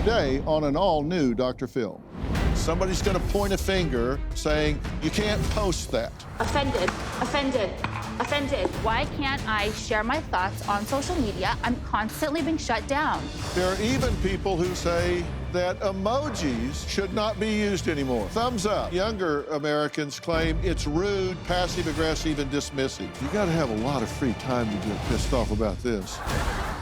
Today on an all-new Dr. Phil. Somebody's going to point a finger saying, you can't post that. Offended, offended, offended. Why can't I share my thoughts on social media? I'm constantly being shut down. There are even people who say that emojis should not be used anymore. Thumbs up. Younger Americans claim it's rude, passive-aggressive, and dismissive. You gotta have a lot of free time to get pissed off about this.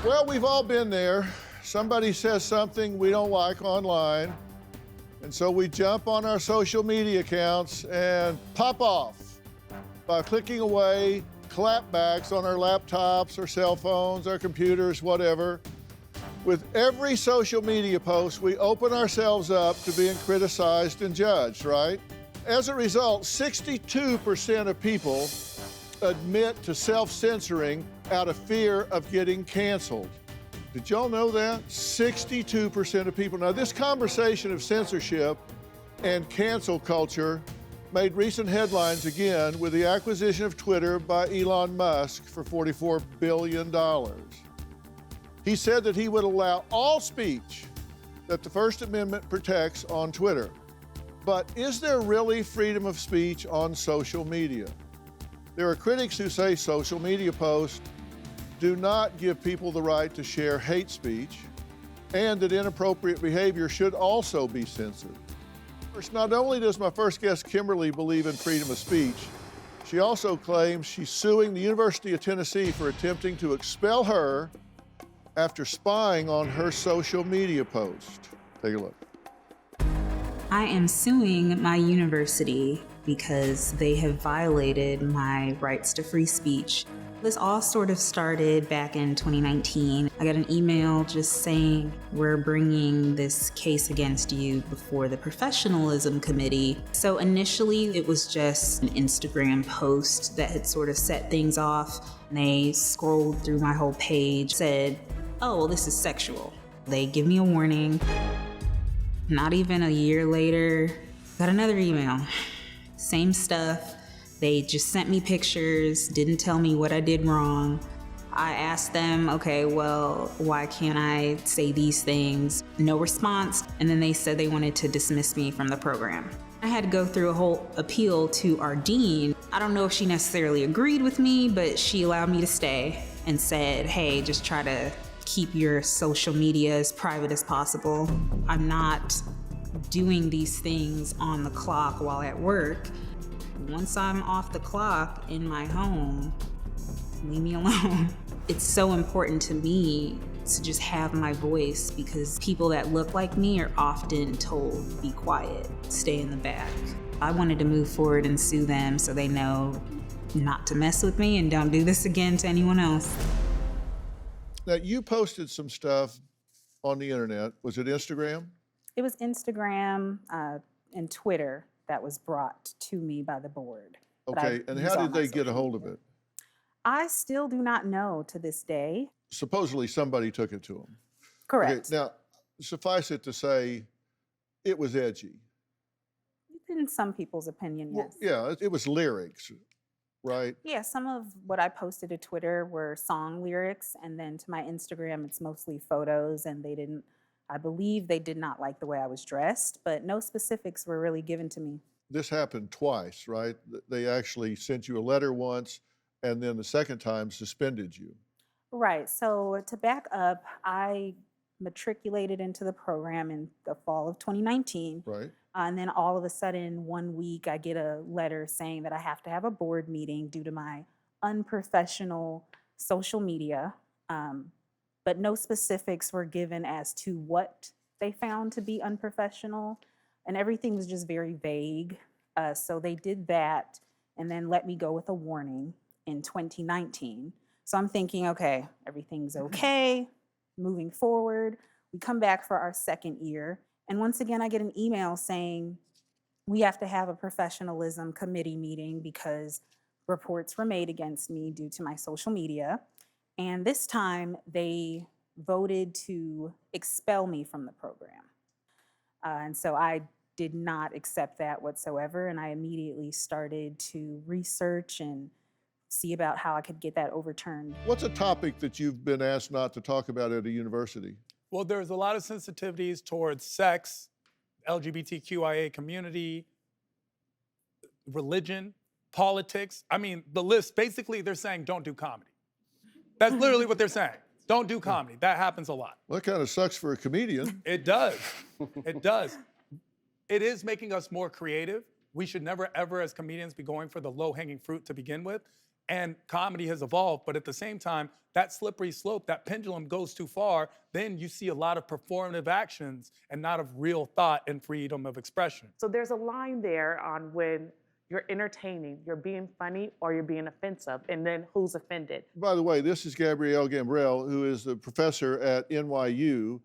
Well, we've all been there. Somebody says something we don't like online, and so we jump on our social media accounts and pop off by clicking away, clapbacks on our laptops, our cell phones, our computers, whatever. With every social media post, we open ourselves up to being criticized and judged, right? As a result, 62% of people admit to self-censoring out of fear of getting canceled. Did y'all know that? 62% of people. Now, this conversation of censorship and cancel culture made recent headlines again with the acquisition of Twitter by Elon Musk for $44 billion. He said that he would allow all speech that the First Amendment protects on Twitter. But is there really freedom of speech on social media? There are critics who say social media posts do not give people the right to share hate speech and that inappropriate behavior should also be censored. First, not only does my first guest, Kimberly, believe in freedom of speech, she also claims she's suing the University of Tennessee for attempting to expel her after spying on her social media post. Take a look. I am suing my university because they have violated my rights to free speech. This all sort of started back in 2019. I got an email just saying, we're bringing this case against you before the professionalism committee. So initially it was just an Instagram post that had sort of set things off. And they scrolled through my whole page, said, oh, well, this is sexual. They give me a warning. Not even a year later, got another email. Same stuff. They just sent me pictures, didn't tell me what I did wrong. I asked them, okay, well, why can't I say these things? No response. And then they said they wanted to dismiss me from the program. I had to go through a whole appeal to our dean. I don't know if she necessarily agreed with me, but she allowed me to stay and said, hey, just try to keep your social media as private as possible. I'm not doing these things on the clock while at work. Once I'm off the clock in my home, leave me alone. It's so important to me to just have my voice because people that look like me are often told, be quiet, stay in the back. I wanted to move forward and sue them so they know not to mess with me and don't do this again to anyone else. Now, you posted some stuff on the internet. Was it Instagram? It was Instagram and Twitter that was brought to me by the board. Okay, and how did they get a hold of it? I still do not know to this day. Supposedly somebody took it to them. Correct. Okay, now, suffice it to say, it was edgy. In some people's opinion, yes. Well, yeah, it was lyrics, right? Yeah, some of what I posted to Twitter were song lyrics, and then to my Instagram, it's mostly photos, and I believe they did not like the way I was dressed, but no specifics were really given to me. This happened twice, right? They actually sent you a letter once, and then the second time suspended you. Right, so to back up, I matriculated into the program in the fall of 2019. Right. And then all of a sudden, one week, I get a letter saying that I have to have a board meeting due to my unprofessional social media. But no specifics were given as to what they found to be unprofessional. And everything was just very vague. So they did that and then let me go with a warning in 2019. So I'm thinking, okay, everything's okay, moving forward. We come back for our second year. And once again, I get an email saying, we have to have a professionalism committee meeting because reports were made against me due to my social media. And this time they voted to expel me from the program. And so I did not accept that whatsoever. And I immediately started to research and see about how I could get that overturned. What's a topic that you've been asked not to talk about at a university? Well, there's a lot of sensitivities towards sex, LGBTQIA community, religion, politics. I mean, the list, basically they're saying don't do comedy. That's literally what they're saying. Don't do comedy. That happens a lot. Well, that kind of sucks for a comedian. It does. It does. It is making us more creative. We should never, ever, as comedians, be going for the low-hanging fruit to begin with. And comedy has evolved, but at the same time, that slippery slope, that pendulum goes too far, then you see a lot of performative actions and not of real thought and freedom of expression. So there's a line there on when you're entertaining, you're being funny, or you're being offensive, and then who's offended. By the way, this is Gabrielle Gambrell, who is the professor at NYU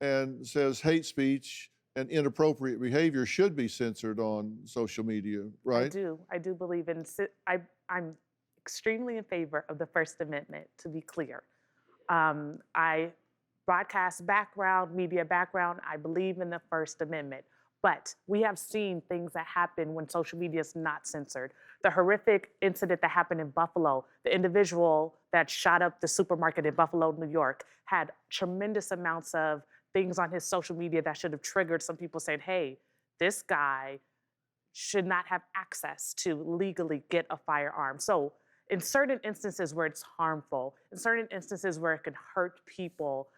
and says hate speech and inappropriate behavior should be censored on social media, right? I do believe in, I'm extremely in favor of the First Amendment, to be clear. I broadcast background, media background, I believe in the First Amendment. But we have seen things that happen when social media is not censored. The horrific incident that happened in Buffalo, the individual that shot up the supermarket in Buffalo, New York, had tremendous amounts of things on his social media that should have triggered some people saying, hey, this guy should not have access to legally get a firearm. So in certain instances where it's harmful, in certain instances where it can hurt people,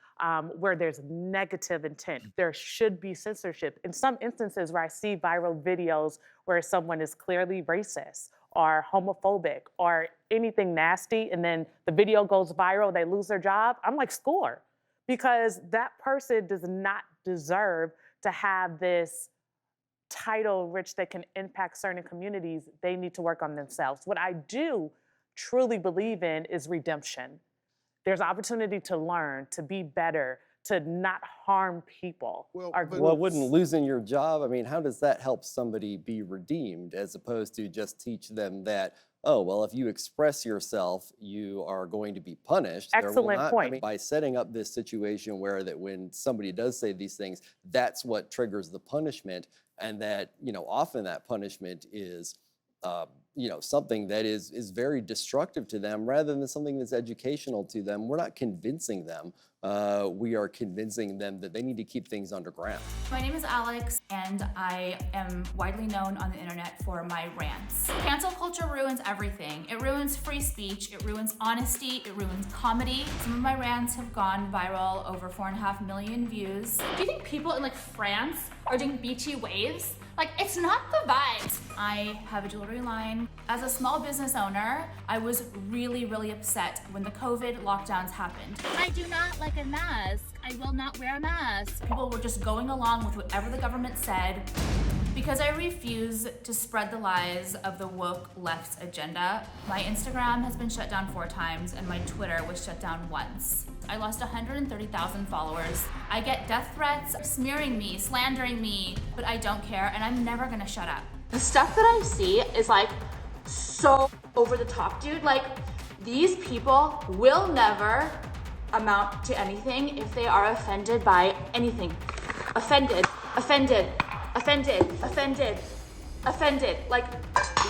where there's negative intent, there should be censorship. In some instances where I see viral videos where someone is clearly racist or homophobic or anything nasty, and then the video goes viral, they lose their job, I'm like, score. Because that person does not deserve to have this title which they can impact certain communities. They need to work on themselves. What I do truly believe in is redemption. There's opportunity to learn, to be better, to not harm people. Well, wouldn't losing your job, I mean, how does that help somebody be redeemed as opposed to just teach them that, oh, well, if you express yourself, you are going to be punished. Excellent point. I mean, by setting up this situation where that when somebody does say these things, that's what triggers the punishment, and that, you know, often that punishment is you know, something that is very destructive to them rather than something that's educational to them. We're not convincing them. We are convincing them that they need to keep things underground. My name is Alex, and I am widely known on the internet for my rants. Cancel culture ruins everything. It ruins free speech, it ruins honesty, it ruins comedy. Some of my rants have gone viral, over 4.5 million views. Do you think people in like France are doing BT waves? Like, it's not the vibes. I have a jewelry line. As a small business owner, I was really, really upset when the COVID lockdowns happened. I do not like a mask. I will not wear a mask. People were just going along with whatever the government said. Because I refuse to spread the lies of the woke left's agenda, my Instagram has been shut down 4 times and my Twitter was shut down once. I lost 130,000 followers. I get death threats, smearing me, slandering me, but I don't care and I'm never gonna shut up. The stuff that I see is like so over the top, dude. Like, these people will never amount to anything if they are offended by anything. Offended, offended, offended, offended, offended, like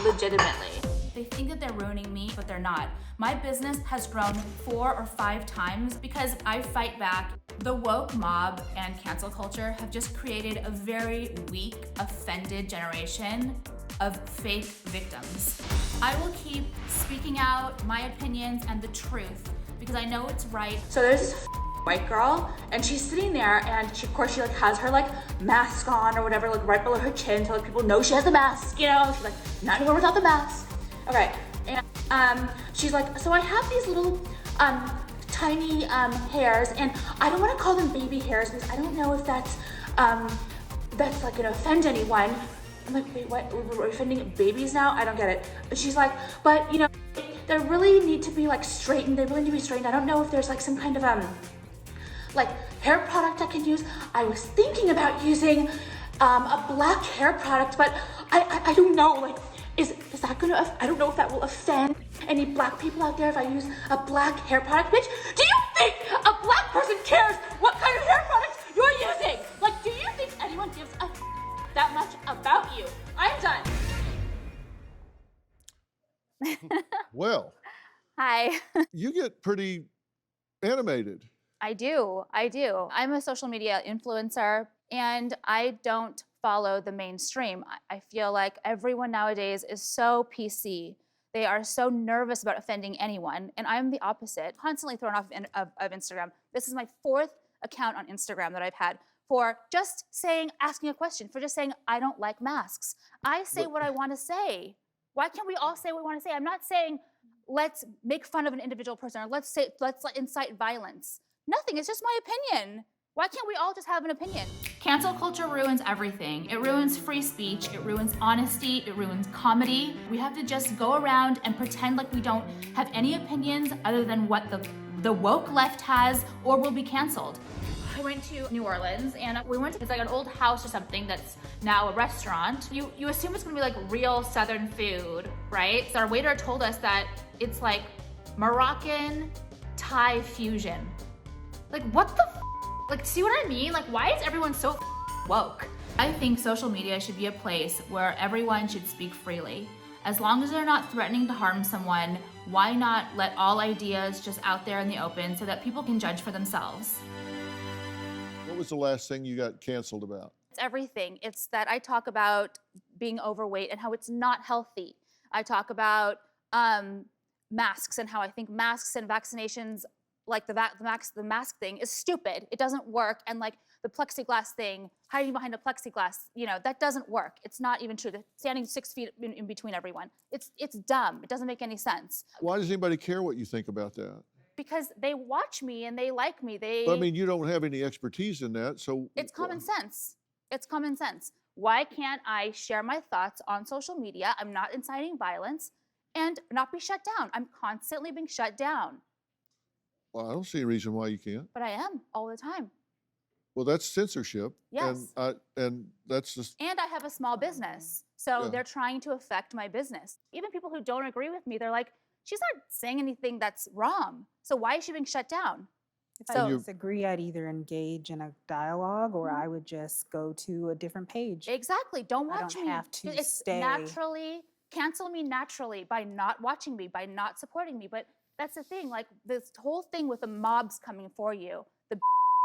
legitimately. They think that they're ruining me, but they're not. My business has grown 4 or 5 times because I fight back. The woke mob and cancel culture have just created a very weak, offended generation of fake victims. I will keep speaking out my opinions and the truth because I know it's right. So there's this white girl, and she's sitting there, and she, of course, she like has her like mask on or whatever, like right below her chin, so like people know she has a mask. You know, she's like, not anywhere without the mask. Okay, and she's like, so I have these little tiny hairs, and I don't want to call them baby hairs because I don't know if that's like gonna offend anyone. I'm like, wait, what? We're offending babies now? I don't get it. And she's like, but you know, they really need to be like straightened. They really need to be straightened. I don't know if there's like some kind of like hair product I can use. I was thinking about using a black hair product, but I don't know. Like, is that gonna? I don't know if that will offend any black people out there if I use a black hair product. Bitch, do you think a black person cares what kind of hair products you're using? Like, do you think anyone gives a that much about you? I'm done. Well, Hi. you get pretty animated. I do. I'm a social media influencer and I don't follow the mainstream. I feel like everyone nowadays is so PC. They are so nervous about offending anyone, and I'm the opposite. Constantly thrown off of Instagram. This is my 4th account on Instagram that I've had for just asking a question, for just saying, I don't like masks. I say what I want to say. Why can't we all say what we want to say? I'm not saying, let's make fun of an individual person, or let's incite violence. Nothing, it's just my opinion. Why can't we all just have an opinion? Cancel culture ruins everything. It ruins free speech, it ruins honesty, it ruins comedy. We have to just go around and pretend like we don't have any opinions other than what the woke left has, or will be canceled. I went to New Orleans and we went to, it's like an old house or something that's now a restaurant. You assume it's gonna be like real Southern food, right? So our waiter told us that it's like Moroccan Thai fusion. Like what the Like, see what I mean? Like, why is everyone so woke? I think social media should be a place where everyone should speak freely. As long as they're not threatening to harm someone, why not let all ideas just out there in the open so that people can judge for themselves? What was the last thing you got canceled about? It's everything. It's that I talk about being overweight and how it's not healthy. I talk about masks and how I think masks and vaccinations, like the mask thing, is stupid. It doesn't work. And like the plexiglass thing, hiding behind a plexiglass, that doesn't work. It's not even true. They're standing 6 feet in between everyone. It's dumb. It doesn't make any sense. Why does anybody care what you think about that? Because they watch me and they like me. But I mean, you don't have any expertise in that, so. It's common sense. It's common sense. Why can't I share my thoughts on social media? I'm not inciting violence and not be shut down. I'm constantly being shut down. Well, I don't see a reason why you can't. But I am all the time. Well, that's censorship. Yes. And that's just. And I have a small business. So they're trying to affect my business. Even people who don't agree with me, they're like, she's not saying anything that's wrong. So why is she being shut down? If I disagree, I'd either engage in a dialogue or I would just go to a different page. Exactly. Don't watch me. I don't have to stay. Naturally, cancel me naturally by not watching me, by not supporting me. But that's the thing, like this whole thing with the mobs coming for you, the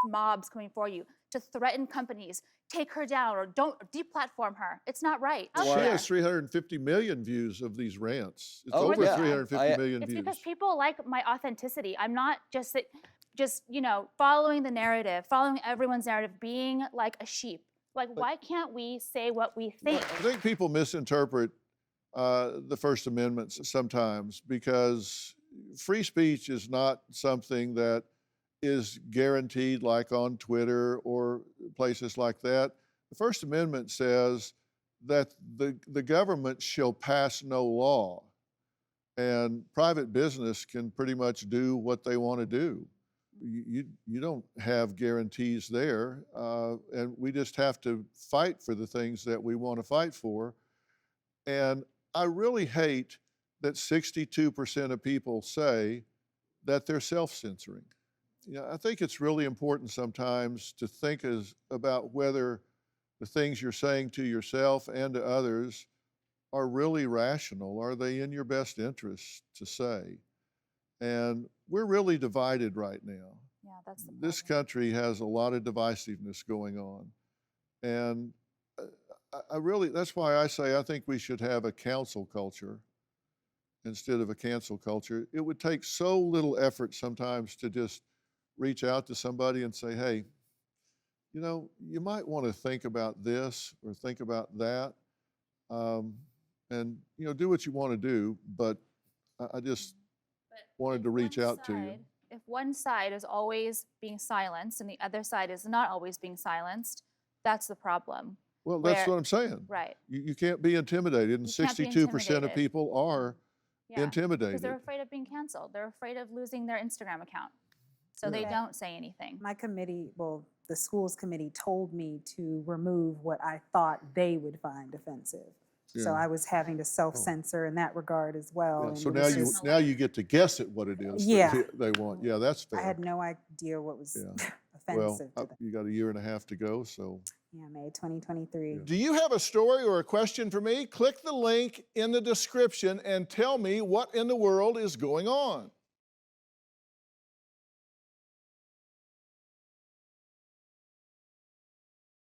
mobs coming for you to threaten companies, take her down or don't deplatform her. It's not right. She has 350 million views of these rants. It's over 350 million views. It's because people like my authenticity. I'm not just following the narrative, following everyone's narrative, being like a sheep. Like, why can't we say what we think? I think people misinterpret the First Amendment sometimes because free speech is not something that is guaranteed like on Twitter or places like that. The First Amendment says that the government shall pass no law, and private business can pretty much do what they want to do. You don't have guarantees there, and we just have to fight for the things that we want to fight for. And I really hate that 62% of people say that they're self-censoring. I think it's really important sometimes to think about whether the things you're saying to yourself and to others are really rational. Are they in your best interest to say? And we're really divided right now. Yeah, that's the problem. This country has a lot of divisiveness going on. And that's why I say I think we should have a counsel culture instead of a cancel culture. It would take so little effort sometimes to just reach out to somebody and say, hey, you might want to think about this or think about that, and do what you want to do, but I just wanted to reach out to you. If one side is always being silenced and the other side is not always being silenced, that's the problem. Well, that's what I'm saying. Right. You can't be intimidated, and 62% of people are intimidated. Because they're afraid of being canceled. They're afraid of losing their Instagram account. So they don't say anything. My committee, the schools committee told me to remove what I thought they would find offensive. Yeah. So I was having to self-censor in that regard as well. Yeah, and so it was now you get to guess at what it is they want. Yeah, that's fair. I had no idea what was offensive Well, to them. you got a year and a half to go, so. Yeah, May 2023. Do you have a story or a question for me? Click the link in the description and tell me what in the world is going on.